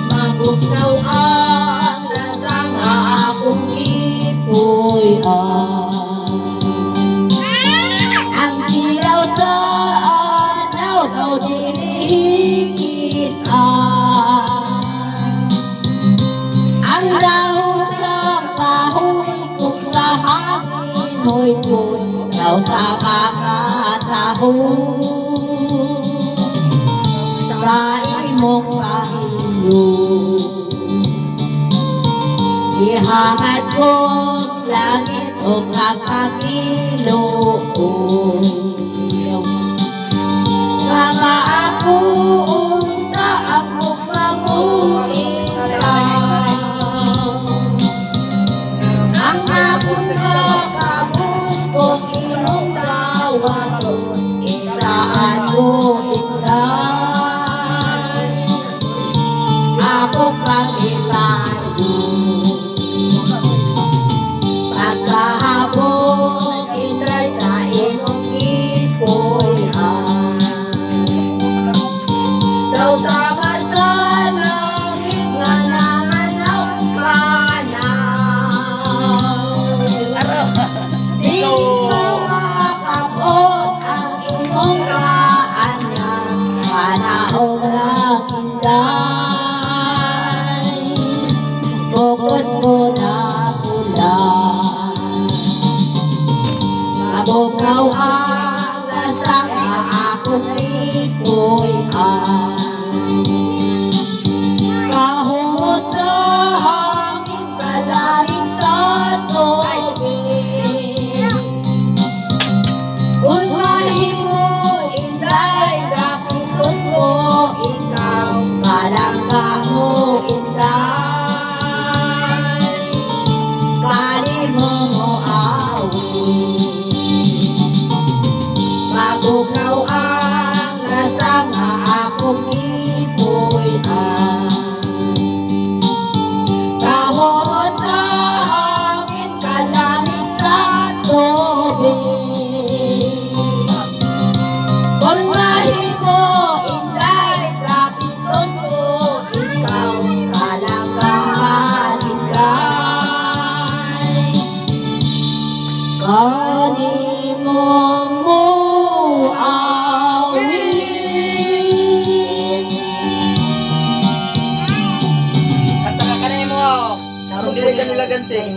Mabugnaw ang lasang akong ang silaw sa anaw daw dinihigit ang dahon sa kahoy kung sa hangin ho'y daw sa makatahon sa imong kahiyo. Ihangad ko langit o kakakilooy mga ako unta ako mabuhita ang akong kakabus kong iyong dawaton isaan ko inday ako kagitan pagkahabog inday sa imong ipoy daw sa masalangit nga nanganaw ka na di ko makakabot ang imong kaanyang panaog ng inday bukod mo na pula mabugnaw ang lasang akong lipoy kahungod sa hangin kalahing sa tubig kung mahimo inday dapiton ko ikaw kalangga mo inday kani mo mabugnaw ang lasang akong ipoy kahungod sa hangin kalahing sa tubig kung mahimo inday dapiton ko ikaw kalanggaan inday kanimo mo At nakakanay mo, narong dili ka nila gansing.